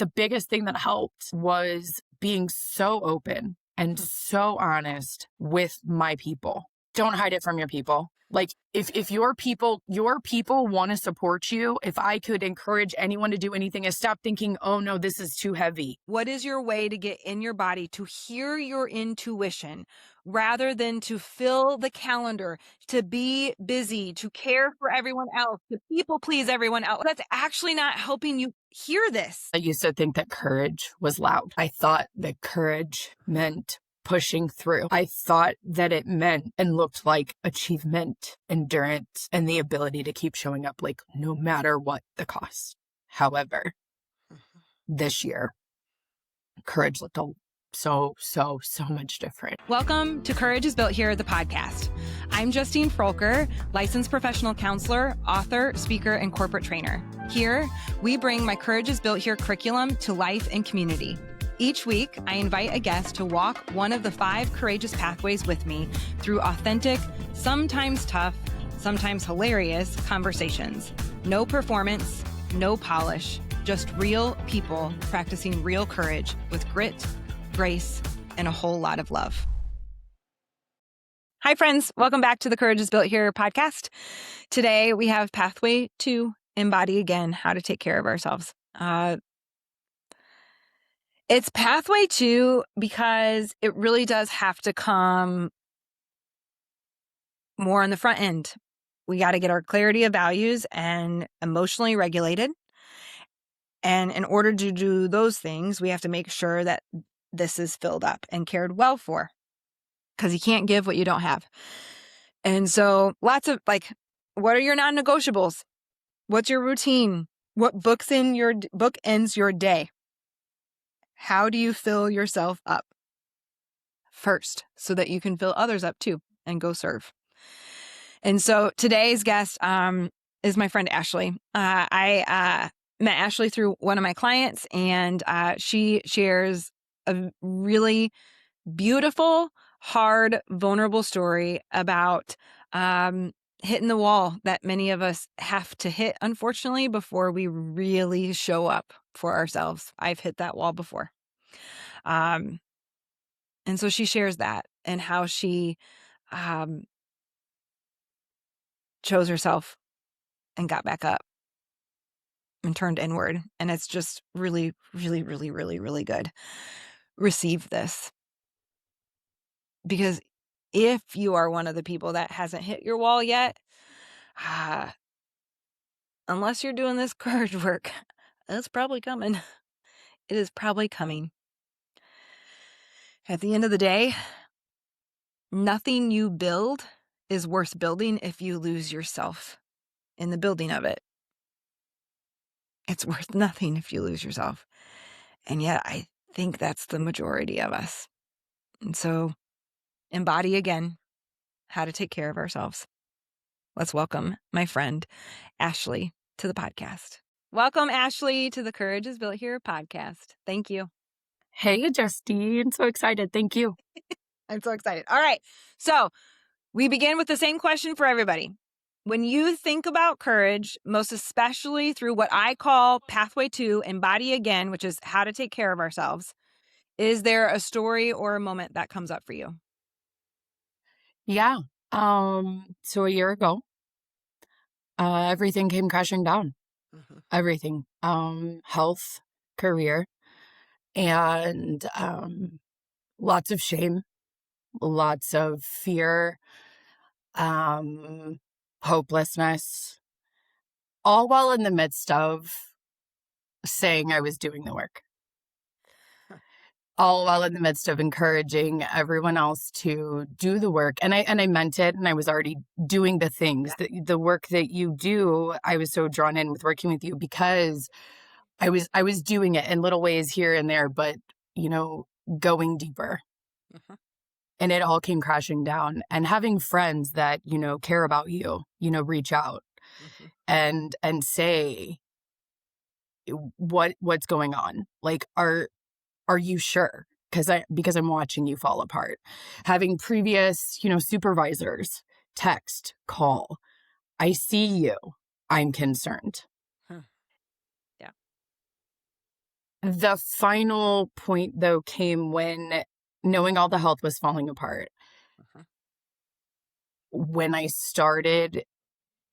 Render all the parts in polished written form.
the biggest thing that helped was being so open and so honest with my people. Don't hide it from your people. Like if your people want to support you, if I could encourage anyone to do anything is stop thinking, oh no, this is too heavy. What is your way to get in your body, to hear your intuition rather than to fill the calendar, to be busy, to care for everyone else, to people please everyone else? That's actually not helping you hear this. I used to think that courage was loud. I thought that courage meant pushing through. I thought that it meant and looked like achievement, endurance, and the ability to keep showing up, like no matter what the cost. However, this year, courage looked so much different. Welcome to Courage is Built Here, the podcast. I'm Justine Froelker, licensed professional counselor, author, speaker, and corporate trainer. Here, we bring my Courage is Built Here curriculum to life and community. Each week, I invite a guest to walk one of the 5 courageous pathways with me through authentic, sometimes tough, sometimes hilarious conversations. No performance, no polish, just real people practicing real courage with grit, grace, and a whole lot of love. Hi, friends. Welcome back to the Courage is Built Here podcast. Today, we have Pathway to Embody Again, how to take care of ourselves. It's pathway 2 because it really does have to come more on the front end. We got to get our clarity of values and emotionally regulated. And in order to do those things, we have to make sure that this is filled up and cared well for, because you can't give what you don't have. And so lots of what are your non-negotiables? What's your routine? What bookends your day? How do you fill yourself up first so that you can fill others up too and go serve? And so today's guest is my friend Ashley. I met Ashley through one of my clients, and she shares a really beautiful, hard, vulnerable story about hitting the wall that many of us have to hit, unfortunately, before we really show up for ourselves. I've hit that wall before. And so she shares that and how she chose herself and got back up and turned inward. And it's just really, really, really, really, really good. Receive this. Because if you are one of the people that hasn't hit your wall yet, unless you're doing this courage work, it's probably coming. It is probably coming. At the end of the day, nothing you build is worth building if you lose yourself in the building of it. It's worth nothing if you lose yourself. And yet I think that's the majority of us. And so embody again how to take care of ourselves. Let's welcome my friend, Ashley, to the podcast. Welcome, Ashley, to the Courage is Built Here podcast. Thank you. Hey, Justine. So excited. Thank you. I'm so excited. All right. So we begin with the same question for everybody. When you think about courage, most especially through what I call Pathway 2, Embody Again, which is how to take care of ourselves, is there a story or a moment that comes up for you? Yeah. So a year ago, everything came crashing down. Mm-hmm. Everything. Health, career, and lots of shame, lots of fear, hopelessness, all while in the midst of saying I was doing the work. All while in the midst of encouraging everyone else to do the work. And I meant it, and I was already doing the things, the work that you do. I was so drawn in with working with you because I was doing it in little ways here and there, but, going deeper. Mm-hmm. And it all came crashing down. And having friends that, care about you, reach out Mm-hmm. and say, what's going on? Like, are you sure? Because I'm watching you fall apart. Having previous, supervisors text, call, I see you, I'm concerned. Yeah. The final point, though, came when knowing all the health was falling apart. Mhm. When I started,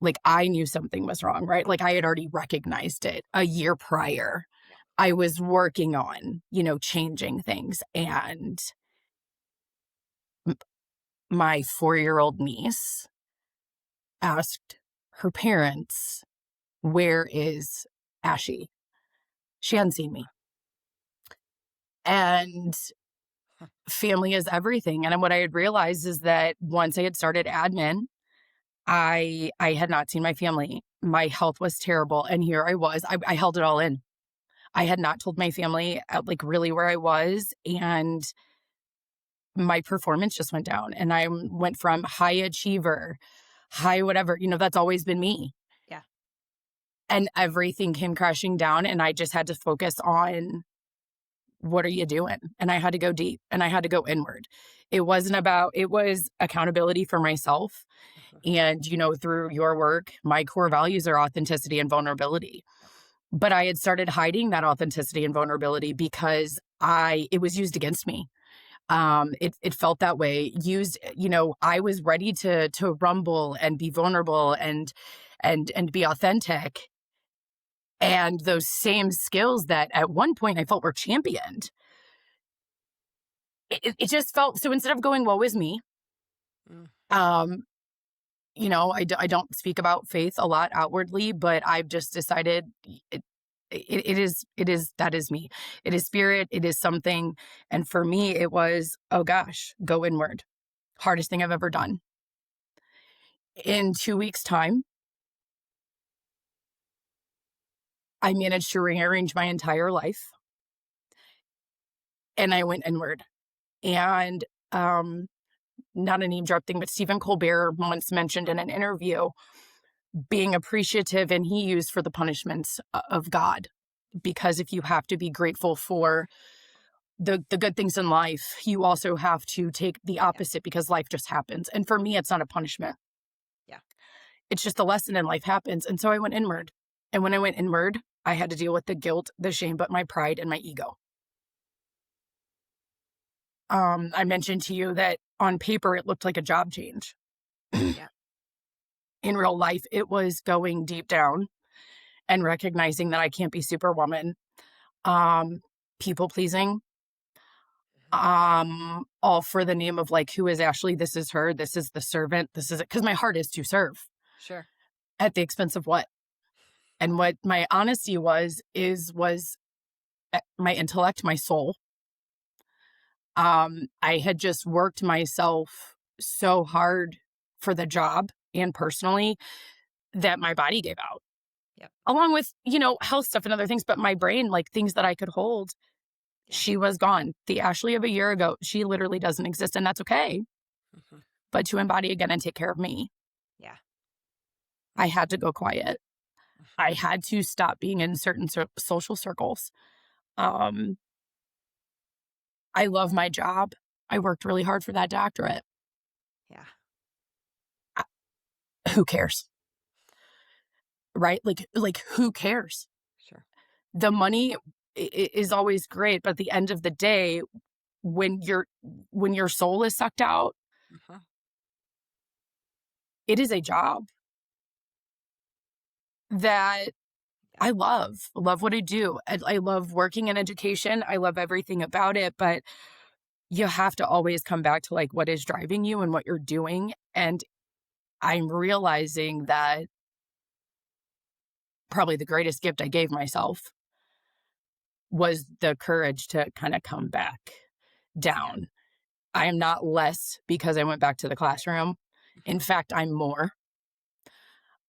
like, I knew something was wrong, right? Like, I had already recognized it a year prior. Yeah. I was working on, changing things. And m- my 4-year-old niece asked her parents, "Where is Ashy?" She hadn't seen me. And family is everything. And what I had realized is that once I had started admin, I had not seen my family. My health was terrible. And here I was. I held it all in. I had not told my family like really where I was. And my performance just went down. And I went from high achiever, high whatever, that's always been me. Yeah. And everything came crashing down. And I just had to focus on, what are you doing? And I had to go deep and I had to go inward. It was accountability for myself. Mhm. And, through your work, my core values are authenticity and vulnerability. Yep. But I had started hiding that authenticity and vulnerability because it was used against me. It felt that way. Used, I was ready to rumble and be vulnerable and be authentic. And those same skills that at one point I felt were championed, it just felt so. Instead of going, woe is me, Mm. um, I don't speak about faith a lot outwardly, but I've just decided that is me. It is spirit. It is something. And for me, it was, oh gosh, go inward. Hardest thing I've ever done. In 2 weeks' time, I managed to rearrange my entire life and I went inward. And not a name drop thing, but Stephen Colbert once mentioned in an interview being appreciative, and he used for the punishments of God. Because if you have to be grateful for the good things in life, you also have to take the opposite because life just happens. And for me, it's not a punishment. Yeah. It's just a lesson and life happens. And so I went inward. And when I went inward, I had to deal with the guilt, the shame, but my pride and my ego. I mentioned to you that on paper, it looked like a job change. Yeah. In real life, it was going deep down and recognizing that I can't be superwoman. People pleasing, all for the name of like, who is Ashley? This is her. This is the servant. This is it. Because my heart is to serve Sure. at the expense of what? And what my honesty was my intellect, my soul. I had just worked myself so hard for the job and personally that my body gave out. Yep. Along with, health stuff and other things, but my brain, like things that I could hold, Yeah. she was gone. The Ashley of a year ago, she literally doesn't exist, and that's okay. Mhm. But to embody again and take care of me, Yeah. I had to go quiet. Mhm. I had to stop being in certain social circles. Um, I love my job. I worked really hard for that doctorate. Yeah. Who cares? Right? Like who cares? Sure. The money is always great, but at the end of the day, when your soul is sucked out, Mhm. it is a job that I love what I do. I love working in education. I love everything about it, but you have to always come back to like what is driving you and what you're doing. And I'm realizing that probably the greatest gift I gave myself was the courage to kind of come back down. I am not less because I went back to the classroom. In Mhm. fact, I'm more.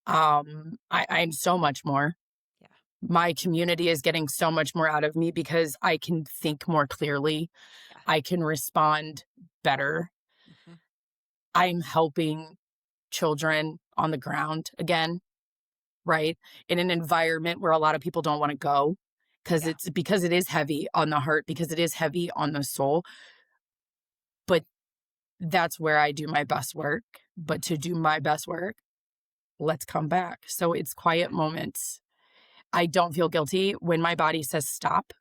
I'm so much more. Yeah. My community is getting so much more out of me because I can think more clearly. Yeah. I can respond better. Mhm. I'm helping children on the ground again, right? In an environment where a lot of people don't want to go Yeah. because it is heavy on the heart, because it is heavy on the soul. But that's where I do my best work. But to do my best work, let's come back. So it's quiet moments. I don't feel guilty when my body says stop.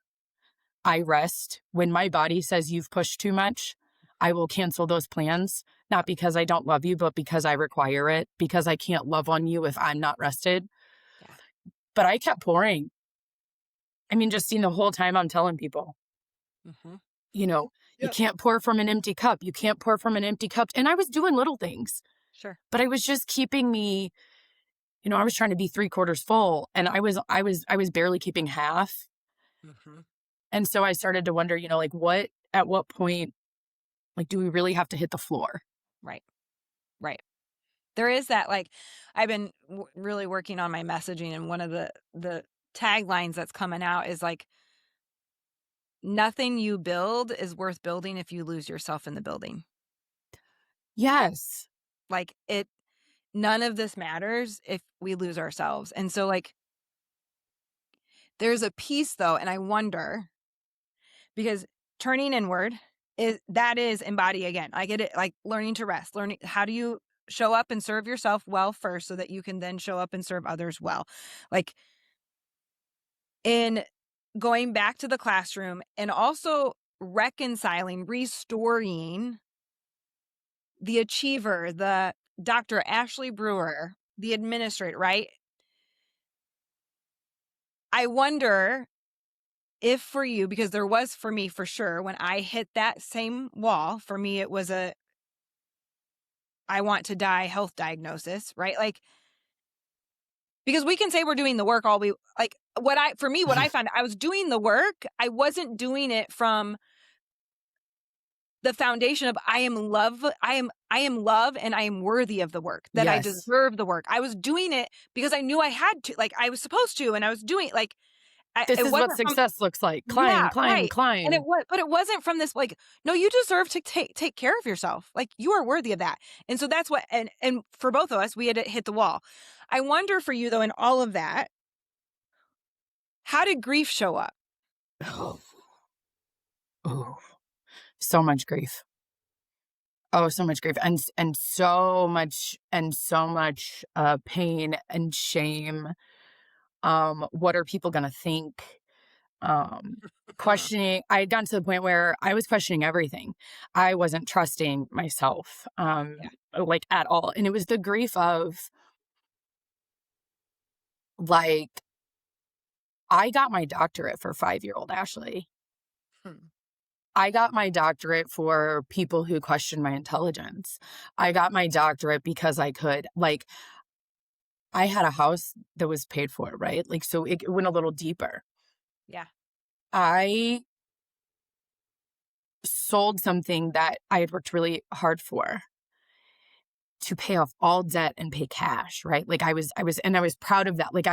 I rest. When my body says you've pushed too much, I will cancel those plans, not because I don't love you, but because I require it, because I can't love on you if I'm not rested. Yeah. But I kept pouring. I mean, Justine, the whole time I'm telling people, Mm-hmm. you know, you Yep. can't pour from an empty cup. You can't pour from an empty cup. And I was doing little things, Sure. but I was just keeping me, I was trying to be 3/4 full, and I was barely keeping half. Mm-hmm. And so I started to wonder, like at what point, like, do we really have to hit the floor? Right. Right. There is that, like, I've been really working on my messaging, and one of the taglines that's coming out is like, nothing you build is worth building if you lose yourself in the building. Yes. Like, none of this matters if we lose ourselves. And so, like, there's a piece though, and I wonder, because turning inward is embody again. I get it, like learning to rest, learning how do you show up and serve yourself well first so that you can then show up and serve others well. Like, in going back to the classroom and also reconciling, restoring the achiever, the Dr. Ashley Brewer, the administrator, right? I wonder if for you, because there was for me for sure, when I hit that same wall, for me, it was I want to die health diagnosis, right? Like, because we can say we're doing the work what I found, I was doing the work. I wasn't doing it from the foundation of I am love, and I am worthy of the work, that I Yes. deserve the work. I was doing it because I knew I had to, like I was supposed to, and I was doing like This it is what wasn't from. success looks like. Climb, Yeah, climb, right. And climb. but it wasn't from this like, no, you deserve to take care of yourself. Like, you are worthy of that. And so that's what, and for both of us, we had to hit the wall. I wonder for you though, in all of that, how did grief show up? Oh, oh, so much grief. Oh, so much grief, and so much pain and shame. What are people gonna think? Questioning. I had gotten to the point where I was questioning everything. I wasn't trusting myself, Yeah. like at all. And it was the grief of, like, I got my doctorate for 5-year-old Ashley. Hmm. I got my doctorate for people who question my intelligence. I got my doctorate because I could. Like, I had a house that was paid for, right? Like, so it went a little deeper. Yeah. I sold something that I had worked really hard for to pay off all debt and pay cash, right? Like, and I was proud of that. Like,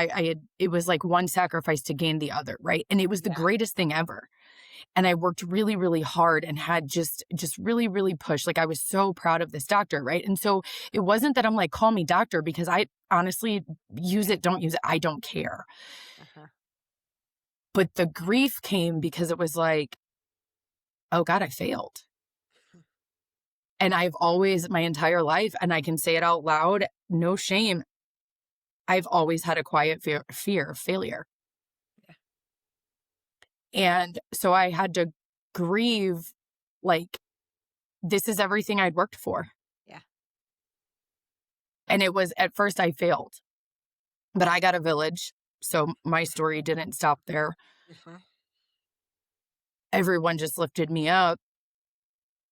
it was like one sacrifice to gain the other, right? And it was the Yeah. greatest thing ever. And I worked really, really hard and had just really, really pushed. Like, I was so proud of this doctor, right? And so it wasn't that I'm like, call me doctor, because I honestly, use it, don't use it, I don't care. Uh-huh. But the grief came because it was like, oh God, I failed. And I've always, my entire life, and I can say it out loud, no shame, I've always had a quiet fear of failure. Yeah. And so I had to grieve, like, this is everything I'd worked for. Yeah. And it was, at first I failed, but I got a village. So my story didn't stop there. Uh-huh. Everyone just lifted me up.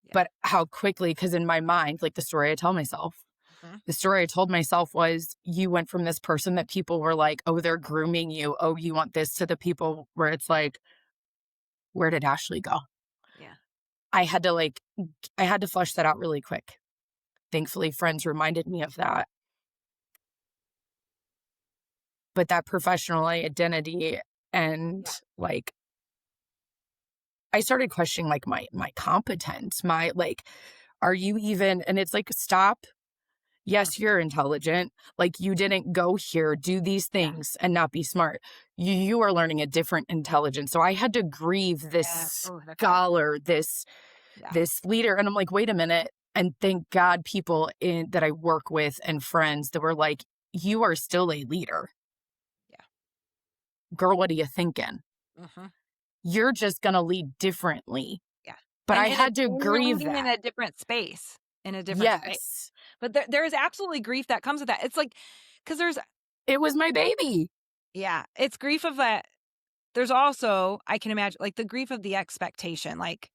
Yeah. But how quickly, because in my mind, like, the story I tell myself, Uh-huh. the story I told myself was, you went from this person that people were like, oh, they're grooming you, oh, you want this, to the people where it's like, where did Ashley go? Yeah. I had to flush that out really quick. Thankfully, friends reminded me of that. But that professional identity, and like, I started questioning, like, my competence, my, like, are you even, and it's like, stop. Yes, you're intelligent. Like, you didn't go here, do these Yeah. things and not be smart. You are learning a different intelligence. So I had to grieve this Yeah. Oh, that's right. scholar, Yeah. this leader. And I'm like, wait a minute. And thank God, people that I work with and friends that were like, you are still a leader. Yeah. Girl, what are you thinking? Uh-huh. you're just going to lead differently. Yeah. But I And had to you're grieve moving in that. a different space, Yes. But there is absolutely grief that comes with that. It's like, because It was my baby. yeah, it's grief of that. There's also, I can imagine, like the grief of the expectation. Like,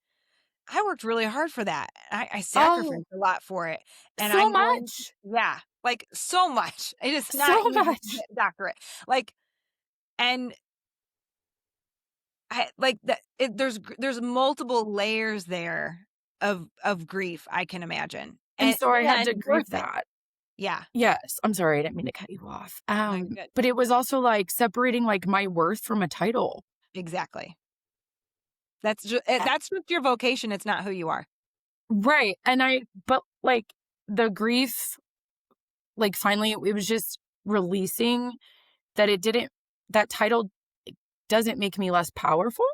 I worked really hard for that. I Oh, sacrificed a lot for it. And so I'm going, much. yeah, like so much. It is not So easy to much. get a doctorate. Like, and I like that there's multiple layers there of grief, I can imagine. And so I had And to worth grieve it. that. Yeah. Yes. I'm sorry. I didn't mean to cut you off. No, good. But it was also like separating like my worth from a title. Exactly. That's just Uh, your vocation. It's not who you are. Right. But like the grief, like finally it was just releasing that that title doesn't make me less powerful.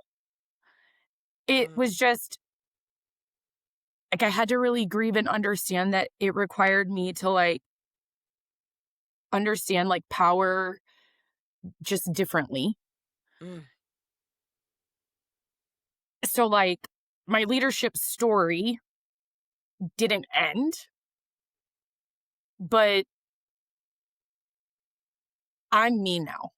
It was just like I had to really grieve and understand that it required me to like understand like power just differently. Mm. So like my leadership story didn't end, but I'm me now.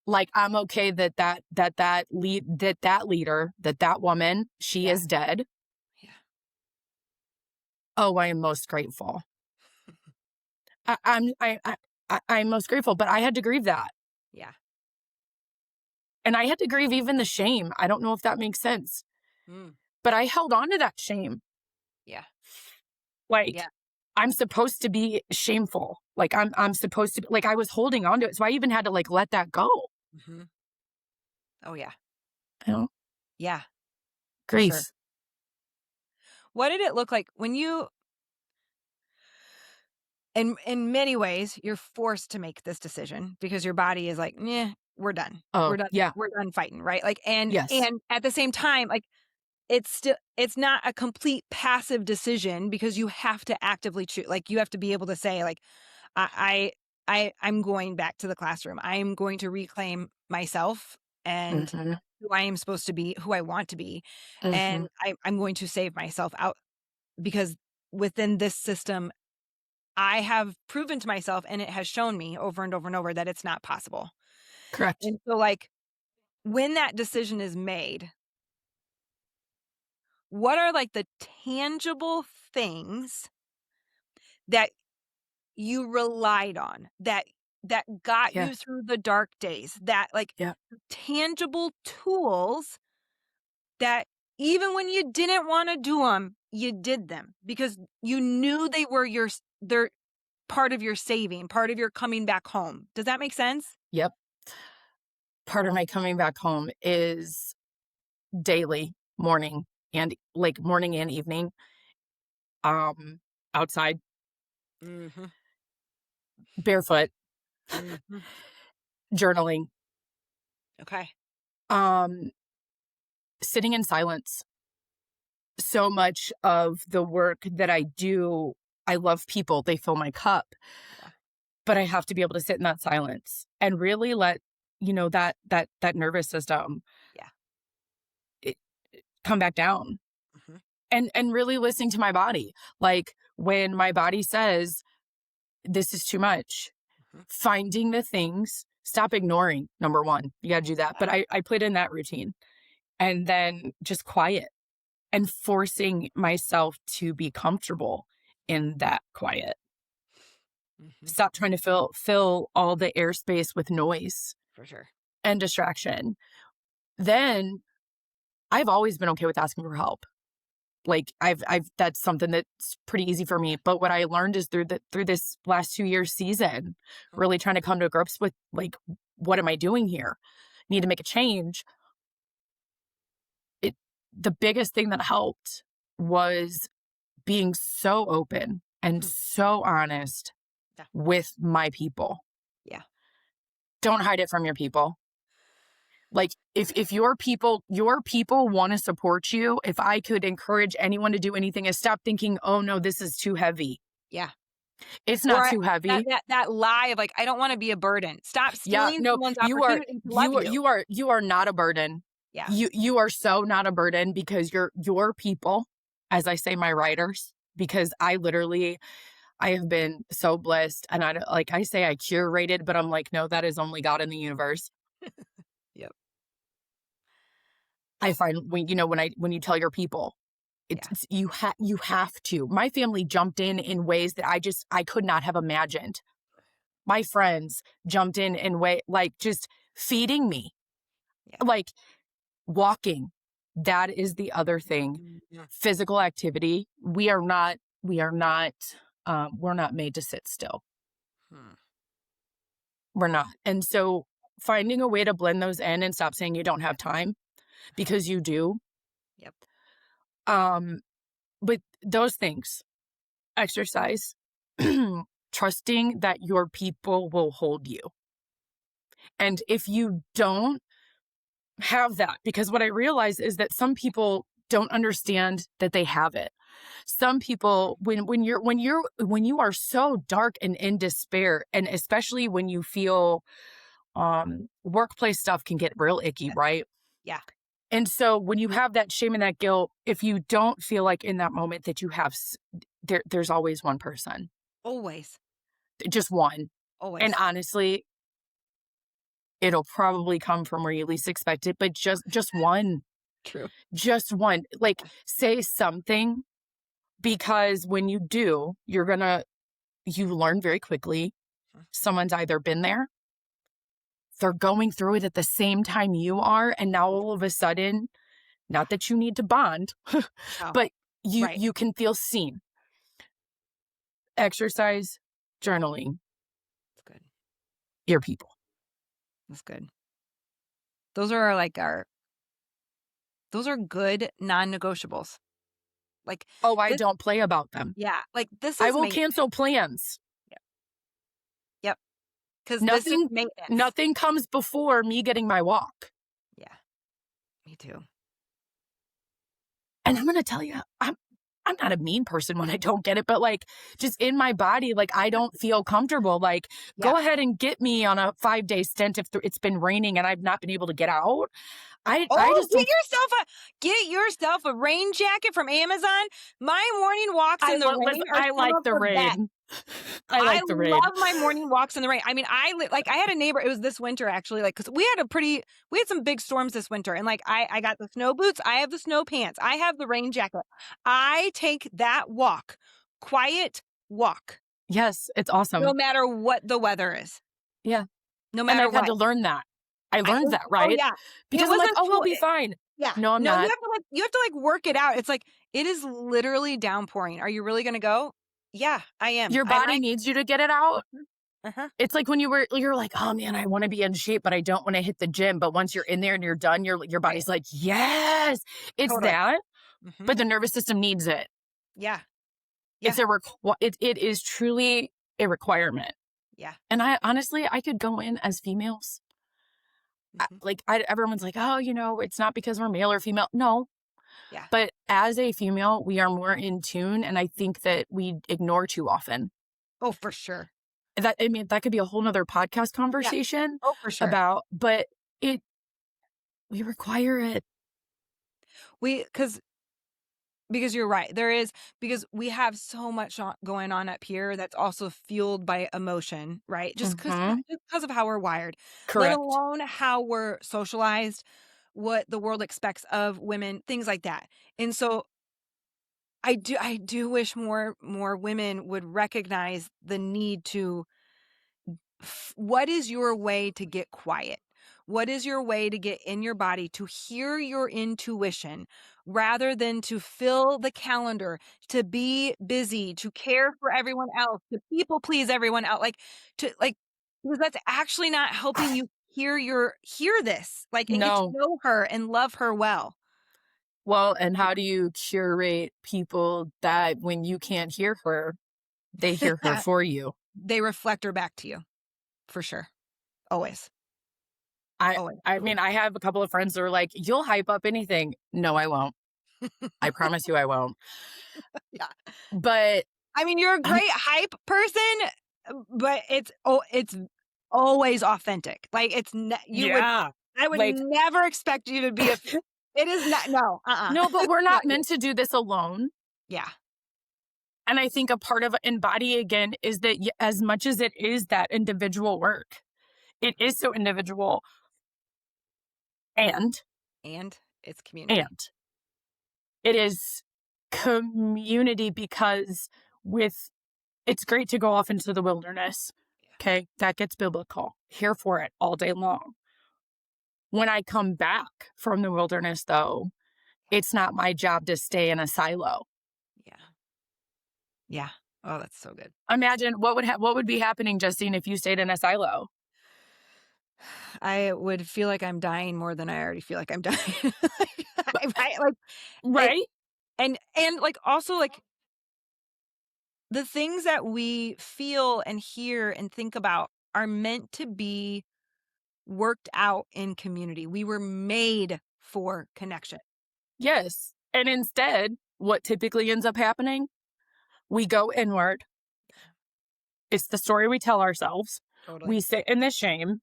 Like I'm okay that leader, that woman, she Yeah. is dead. Yeah. Oh, I am most grateful. I'm most grateful, but I had to grieve that. Yeah. And I had to grieve even the shame. I don't know if that makes sense. Mm. But I held on to that shame. Yeah. Like Yeah. I'm supposed to be shameful. Like I'm supposed to be, like I was holding on to it. So I even had to like let that go. Mm-hmm. Oh yeah. You know? Yeah. For Grief. sure. What did it look like when you, in many ways, you're forced to make this decision because your body is like, "Nah, we're done. Oh, We're done. yeah. We're done fighting," right? Like, Yes. and at the same time, like, it's not a complete passive decision because you have to actively choose. Like, you have to be able to say, like, I'm going back to the classroom. I am going to reclaim myself and Mm-hmm. who I am supposed to be, who I want to be, Mm-hmm. and I'm going to save myself out because within this system I have proven to myself and it has shown me over and over and over that it's not possible. Correct. And so like when that decision is made, what are like the tangible things that you relied on that got Yeah. you through the dark days, that like Yeah. tangible tools that even when you didn't want to do them, you did them because you knew they were they're part of your saving, part of your coming back home. Does that make sense? Yep. Part of my coming back home is daily morning and evening um outside Mm-hmm. barefoot Mm-hmm. journaling Okay. um sitting in silence. So much of the work that I do, I love people, they fill my cup, Yeah. but I have to be able to sit in that silence and really let that nervous system Yeah. it, come back down. Mm-hmm. And really listening to my body. Like when my body says this is too much, Mm-hmm. finding the things, stop ignoring. Number one, you got to do that. But Yeah. I put in that routine and then just quiet and forcing myself to be comfortable in that quiet. Mm-hmm. Stop trying to fill all the airspace with noise For sure. and distraction. Then I've always been okay with asking for help. Like I've that's something that's pretty easy for me. But what I learned is through this last 2 year season, really trying to come to grips with like, what am I doing here? Need to make a change. The biggest thing that helped was being so open and so honest Yeah. with my people. Yeah. Don't hide it from your people. Like if your people want to support you, if I could encourage anyone to do anything is stop thinking, oh no, this is too heavy. Yeah. It's Or not too heavy. that lie of like, I don't want to be a burden. Stop Yeah, stealing no, someone's opportunity to love you. you are not a burden. Yeah. You are so not a burden because your people, as I say, my writers, because I have been so blessed, and I don't, like I say I curated, but I'm like, no, that is only God in the universe. Yep. I find when you tell your people, Yeah. you have to. My family jumped in ways that I could not have imagined. My friends jumped in way like just feeding me, Yeah. like walking. That is the other thing. Yeah. Physical activity. We're not made to sit still. Hmm. We're not. And so finding a way to blend those in and stop saying you don't have time because you do. Yep. But those things, exercise, trusting that your people will hold you. And if you don't have that, because what I realize is that some people don't understand that they have it. Some people, when you are so dark and in despair, and especially when you feel workplace stuff can get real icky, right? Yeah. And so when you have that shame and that guilt, if you don't feel like in that moment that you have, there's always one person, Always. just one. Always. And honestly, it'll probably come from where you least expect it, but just one, True. just one. Like say something, because when you do, you learn very quickly. Someone's either been there, they're going through it at the same time you are, and now all of a sudden, not that you need to bond, Oh, but right. you can feel seen. Exercise, journaling, That's good. your people. That's good. Those are like those are good non-negotiables. Like, Oh, I this, don't play about them. yeah, like this I is will maintenance. cancel plans. Yep. Because this is maintenance. Nothing comes before me getting my walk. Yeah. Me too. And I'm going to tell you, I'm not a mean person when I don't get it, but like just in my body, like I don't feel comfortable. Like go ahead and get me on a 5-day stint if it's been raining and I've not been able to get out. I just get yourself a rain jacket from Amazon. My morning walks in the rain are I some like of the the best. rain. I like the rain. love my morning walks in the rain. I mean, I had a neighbor. It was this winter actually, like because we had some big storms this winter, and like I got the snow boots, I have the snow pants, I have the rain jacket. I take that walk, quiet walk. Yes, it's awesome. No matter what the weather is. Yeah. No matter And I've what. had to learn that. I learned that, right? Oh yeah. Because I'm like, oh, we'll be fine. Yeah. No, I'm not. You have to work it out. It's like, it is literally downpouring. Are you really going to go? Yeah, I am. Your body needs you to get it out. Uh-huh. It's like when you're like, oh man, I want to be in shape, but I don't want to hit the gym. But once you're in there and you're done, your body's like, yes, it's Totally. that. Mm-hmm. But the nervous system needs it. Yeah. It's it is truly a requirement. Yeah. And I could go in as females. Mm-hmm. Everyone's like, oh, it's not because we're male or female. No. Yeah. But as a female, we are more in tune. And I think that we ignore too often. Oh, for sure. That could be a whole nother podcast conversation. Yeah. Oh, for sure. But we require it. Because you're right. Because we have so much going on up here that's also fueled by emotion, right? Just because of how we're wired. Correct. Let alone how we're socialized, what the world expects of women, things like that. And so I do wish more women would recognize the need to, what is your way to get quiet? What is your way to get in your body, to hear your intuition rather than to fill the calendar, to be busy, to care for everyone else, to people please everyone else, because that's actually not helping you hear this, and get to know her and love her well. Well, and how do you curate people that when you can't hear her, they hear her for you? They reflect her back to you, for sure. Always. I mean, I have a couple of friends that are like, you'll hype up anything. No, I won't. I promise you I won't. Yeah. But I mean, you're a great hype person, but it's always authentic. Like I would like never expect you to be it is not, no, no, but we're not not you. meant to do this alone. Yeah. And I think a part of Embody Again is that as much as it is that individual work, it is so individual and And it's community. and it is community because it's great to go off into the wilderness. Okay, that gets biblical. Here for it all day long. When I come back from the wilderness, though, it's not my job to stay in a silo. Yeah. Yeah. Oh, that's so good. Imagine what would be happening, Justine, if you stayed in a silo. I would feel like I'm dying more than I already feel like I'm dying. Right? Like, Right? and like also like the things that we feel and hear and think about are meant to be worked out in community. We were made for connection. Yes. And instead, what typically ends up happening, we go inward. It's the story we tell ourselves. Totally. We sit in the shame.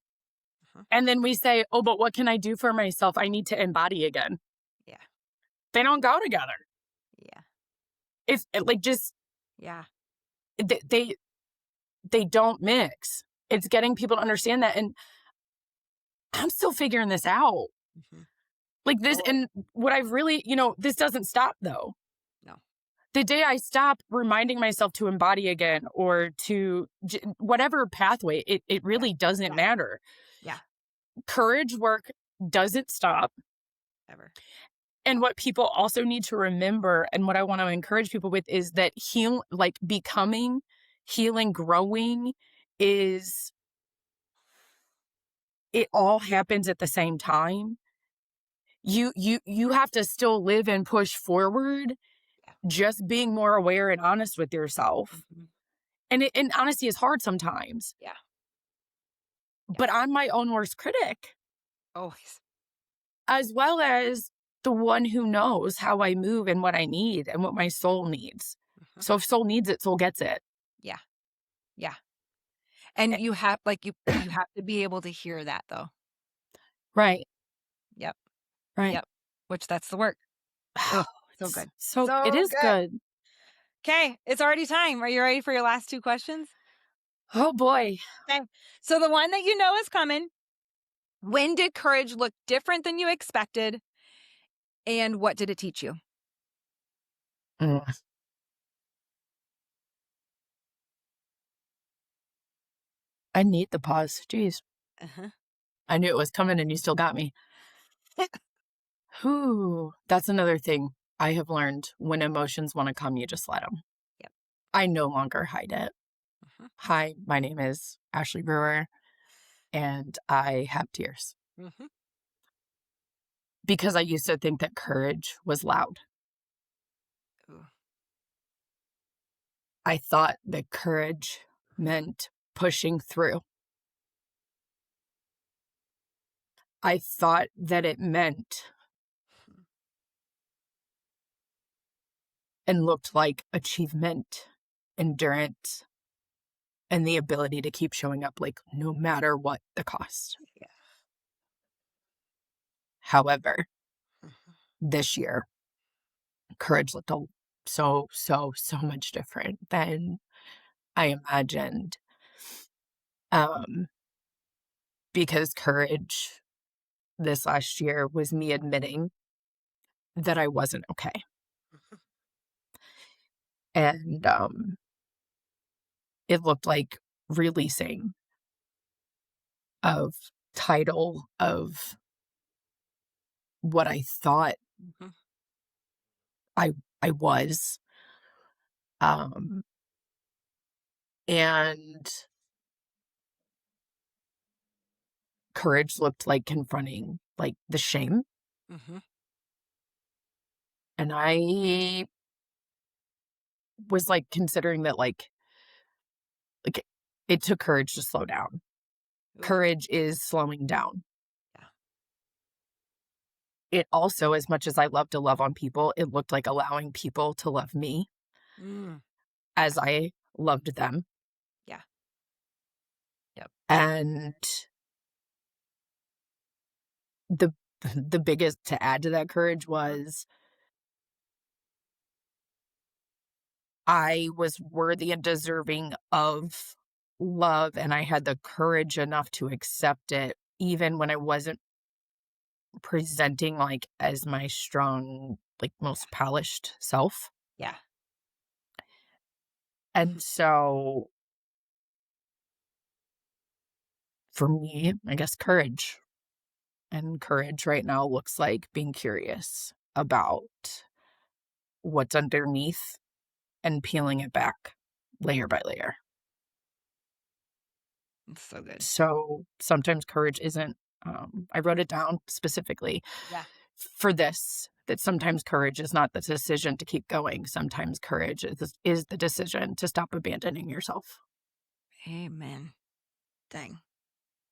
And then we say, oh, but what can I do for myself? I need to embody again. Yeah. They don't go together. Yeah. It's like just, Yeah. they don't mix. It's getting people to understand that. And I'm still figuring this out. Like this, and what I've really, this doesn't stop though. No. The day I stop reminding myself to embody again or to whatever pathway, it really doesn't matter. Yeah. Courage work doesn't stop. Ever. And what people also need to remember, and what I want to encourage people with, is that becoming, healing, growing it all happens at the same time. You have to still live and push forward, just being more aware and honest with yourself. And honesty is hard sometimes. Yeah. But I'm my own worst critic. Always. As well as the one who knows how I move and what I need and what my soul needs. So if soul needs it, soul gets it. Yeah. Yeah. And you have you have to be able to hear that though. Right. Yep. Right. Yep. Which that's the work. Oh, so good. So it is good. Okay. It's already time. Are you ready for your last two questions? Oh boy. Okay. So the one that you know is coming. When did courage look different than you expected? And what did it teach you? I need the pause. Jeez. I knew it was coming and you still got me. Whew. That's another thing I have learned. When emotions want to come, you just let them. Yep. I no longer hide it. Hi, my name is Ashley Brewer, and I have tears. Because I used to think that courage was loud. I thought that courage meant pushing through. I thought that it meant and looked like achievement, endurance, and the ability to keep showing up, like no matter what the cost. Yeah. However, this year, courage looked so much different than I imagined. Because courage this last year was me admitting that I wasn't okay. And it looked like releasing of title of what I thought I was. And courage looked like confronting like the shame. And I was like considering that like it took courage to slow down. Courage is slowing down. It also, as much as I love to love on people, it looked like allowing people to love me as I loved them. Yeah. Yep. And the the biggest to add to that courage was I was worthy and deserving of love, and I had the courage enough to accept it even when I wasn't presenting, like, as my strong, like, most polished self. Yeah. And so, for me, I guess courage. And courage right now looks like being curious about what's underneath and peeling it back layer by layer. It's so good. So sometimes courage isn't, I wrote it down specifically Yeah. for this, that sometimes courage is not the decision to keep going. Sometimes courage is the decision to stop abandoning yourself. Amen. Dang.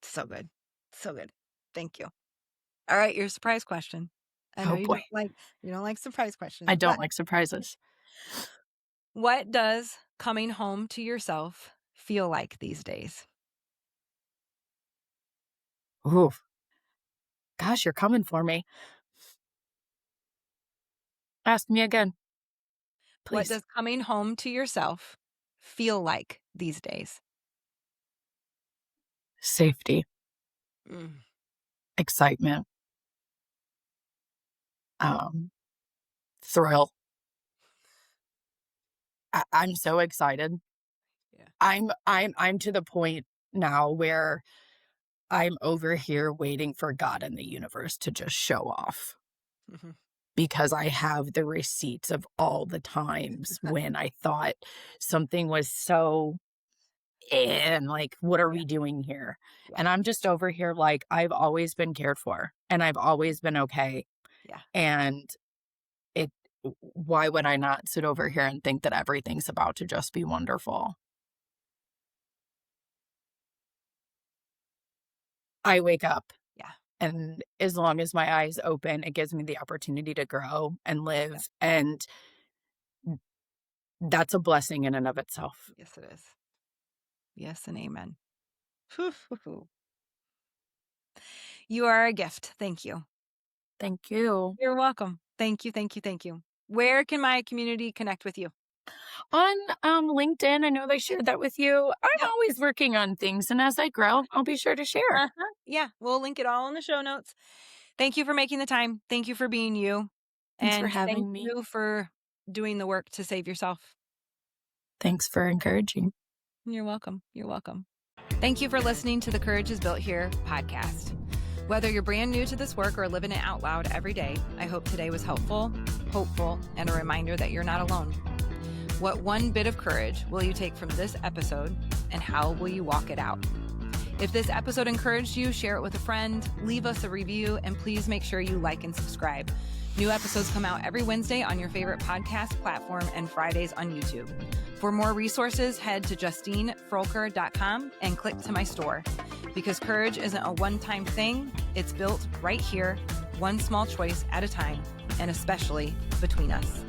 So good. So good. Thank you. All right, your surprise question. I know Oh boy, you don't like surprise questions, I but don't like surprises. what does coming home to yourself feel like these days? Ooh, gosh, you're coming for me. Ask me again, What please. does coming home to yourself feel like these days? Safety, Mm. excitement, um, thrill. I'm so excited. Yeah. I'm to the point now where I'm over here waiting for God and the universe to just show off, Mhm. because I have the receipts of all the times when I thought something was so and like, what are Yeah. we doing here? Yeah. And I'm just over here like, I've always been cared for and I've always been okay. Yeah. And it, why would I not sit over here and think that everything's about to just be wonderful? I wake up, Yeah. and as long as my eyes open, it gives me the opportunity to grow and Yeah. live, and that's a blessing in and of itself. Yes, it is. Yes, and amen. Phew, phew, phew. You are a gift. Thank you. Thank you. You're welcome. Thank you. Thank you. Thank you. Where can my community connect with you? On, LinkedIn, I know they shared that with you. I'm Yep. always working on things, and as I grow, I'll be sure to share. Uh-huh. Yeah, we'll link it all in the show notes. Thank you for making the time. Thank you for being you. Thanks for And thank having me. you for doing the work to save yourself. Thanks for encouraging. You're welcome. You're welcome. Thank you for listening to the Courage is Built Here podcast. Whether you're brand new to this work or living it out loud every day, I hope today was helpful, hopeful, and a reminder that you're not alone. What one bit of courage will you take from this episode, and how will you walk it out? If this episode encouraged you, share it with a friend, leave us a review, and please make sure you like and subscribe. New episodes come out every Wednesday on your favorite podcast platform and Fridays on YouTube. For more resources, head to JustineFroelker.com and click to my store. Because courage isn't a one-time thing, it's built right here, one small choice at a time, and especially between us.